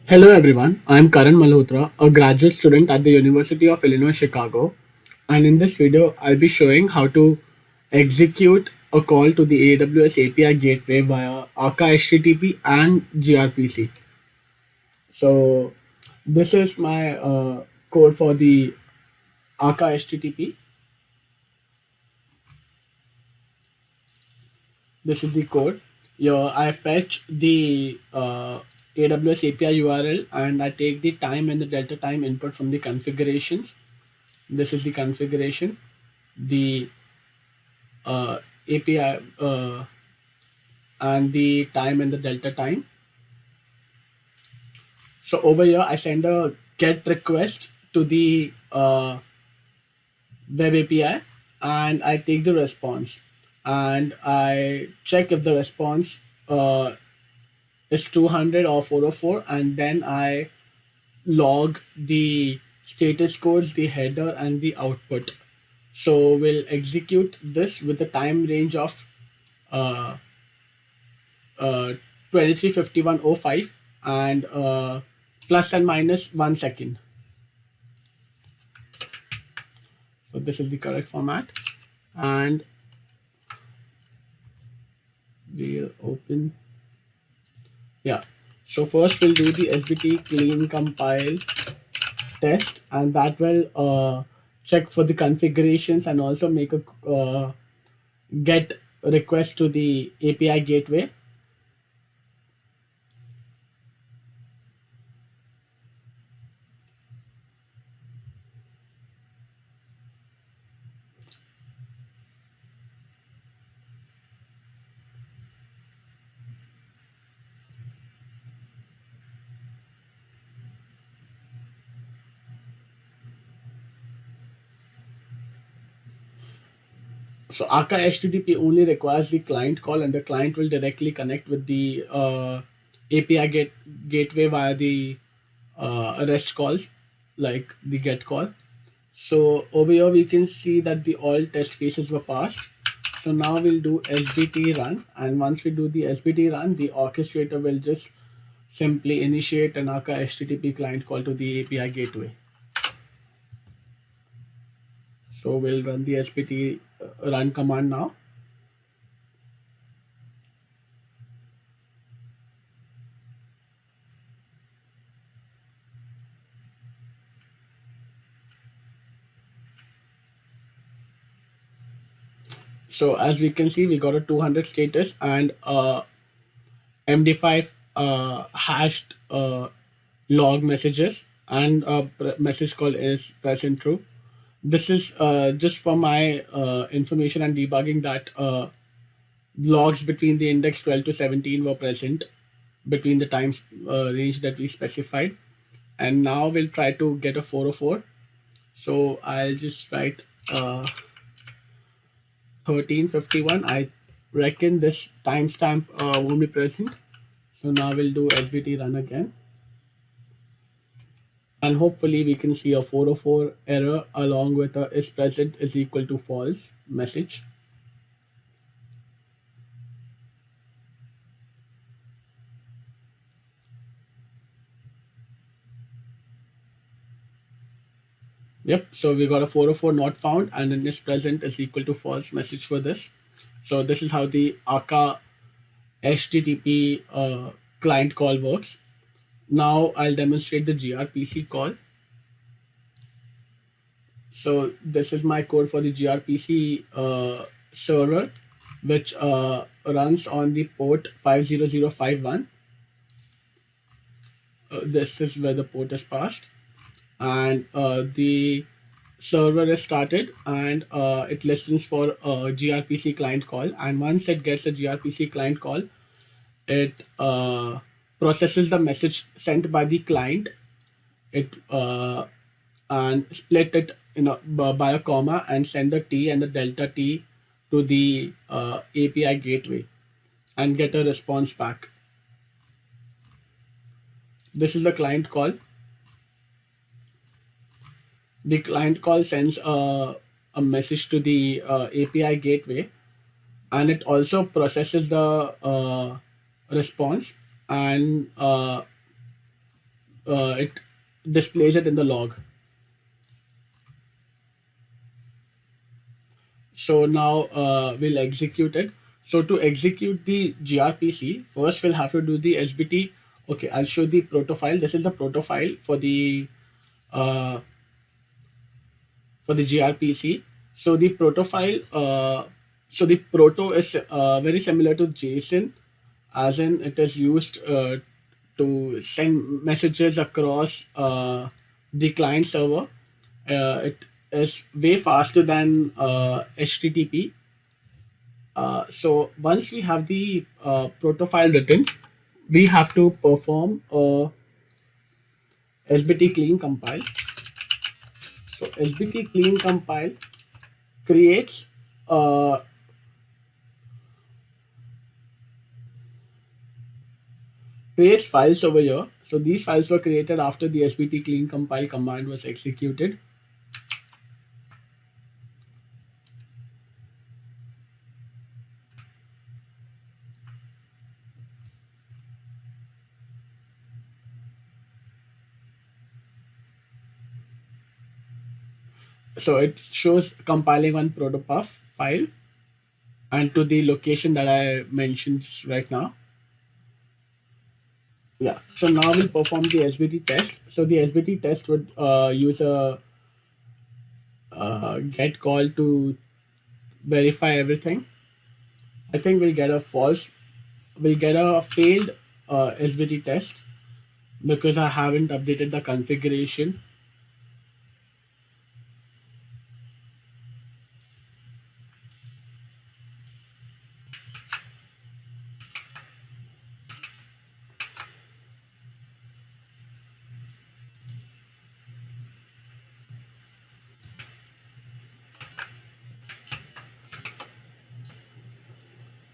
Hello everyone, I am Karan Malhotra, a graduate student at the University of Illinois Chicago, and in this video I'll be showing how to execute a call to the AWS API Gateway via AkkaHTTP and gRPC. So this is my code for the AkkaHTTP. This is the code. Here I fetch the AWS API URL and I take the time and the delta time input from the configurations. This is the configuration, the API and the time and the delta time. So over here, I send a GET request to the web API and I take the response and I check if the response is 200 or 404, and then I log the status codes, the header, and the output. So we'll execute this with the time range of uh, uh, 235105 and plus and minus 1 second. So this is the correct format, and we'll open. Yeah. So first we'll do the SBT clean compile test, and that will check for the configurations and also make a get request to the API gateway. So Akka HTTP only requires the client call, and the client will directly connect with the API gateway via the REST calls, like the GET call. So over here we can see that the all test cases were passed. So now we'll do SBT run, and once we do the SBT run, the orchestrator will just simply initiate an Akka HTTP client call to the API gateway. So we'll run the SBT run command now. So as we can see, we got a 200 status and MD5 hashed log messages, and a message call is present true. This is just for my information and debugging that logs between the index 12 to 17 were present between the times range that we specified. And now we'll try to get a 404. So I'll just write 1351. I reckon this timestamp won't be present. So now we'll do SBT run again. And hopefully we can see a 404 error along with a is present is equal to false message. Yep, so we got a 404 not found and an is present is equal to false message for this. So this is how the Akka HTTP client call works. Now I'll demonstrate the gRPC call. So this is my code for the gRPC server, which runs on the port 50051. This is where the port is passed, and the server is started, and it listens for a gRPC client call. And once it gets a gRPC client call, it processes the message sent by the client. It and split it by a comma and send the T and the delta T to the API gateway and get a response back. This is the client call. The client call sends a message to the API gateway, and it also processes the response and it displays it in the log. So now we'll execute it. So to execute the gRPC, first we'll have to do the SBT. Okay, I'll show the proto file. This is the proto file uh, for the gRPC. So the proto file, so the proto is very similar to JSON, as in it is used to send messages across the client server. It is way faster than HTTP. So once we have the proto file written, we have to perform a SBT clean compile. So SBT clean compile creates uh, creates files over here. So these files were created after the SBT clean compile command was executed. So it shows compiling on protobuf file and to the location that I mentioned right now. Yeah. So now we'll perform the SBT test. So the SBT test would use a get call to verify everything. I think we'll get a false, we'll get a failed SBT test because I haven't updated the configuration.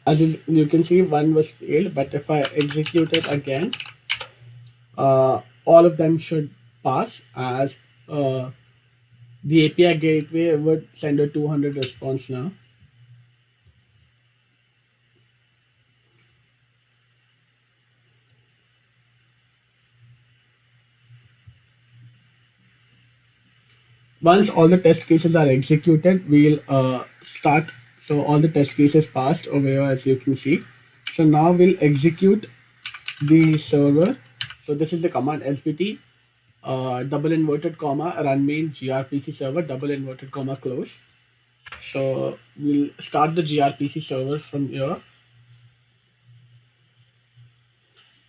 As you can see, one was failed, but if I execute it again, all of them should pass as the API gateway would send a 200 response now. Once all the test cases are executed, we'll start. So all the test cases passed over here, as you can see. So now we'll execute the server. So this is the command SBT double inverted comma run main gRPC server double inverted comma close. So we'll start the gRPC server from here.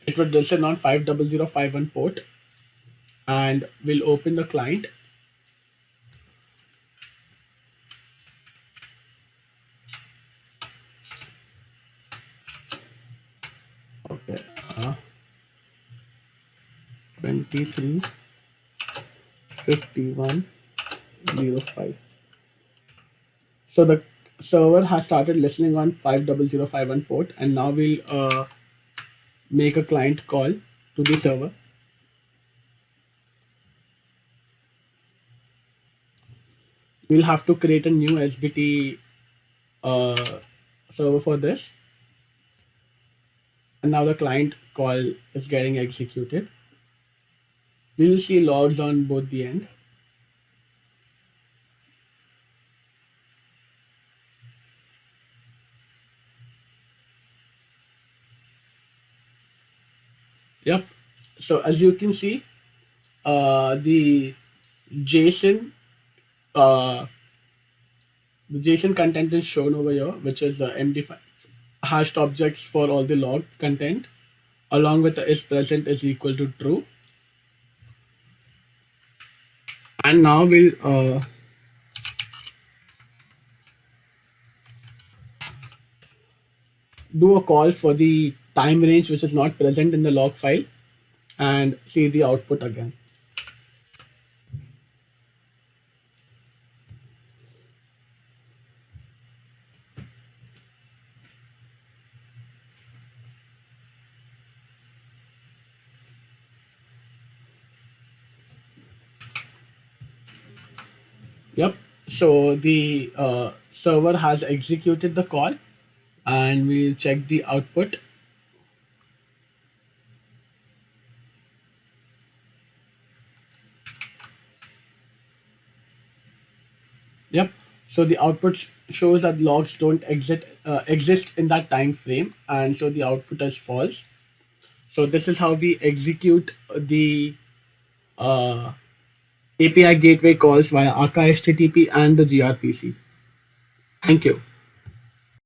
It would listen on 50051 port, and we'll open the client. Okay, 235105. So the server has started listening on 50051 port, and now we'll make a client call to the server. We'll have to create a new SBT uh, server for this. And now the client call is getting executed. We will see logs on both the end. Yep. So as you can see, the JSON uh, the JSON content is shown over here, which is the MD5 hashed objects for all the log content, along with the is present is equal to true. And now we'll do a call for the time range which is not present in the log file and see the output again. Yep. So the server has executed the call, and we'll check the output. Yep. So the output shows that logs don't exist in that time frame, and so the output is false. So this is how we execute the uh, API gateway calls via AkkaHTTP and the gRPC. Thank you.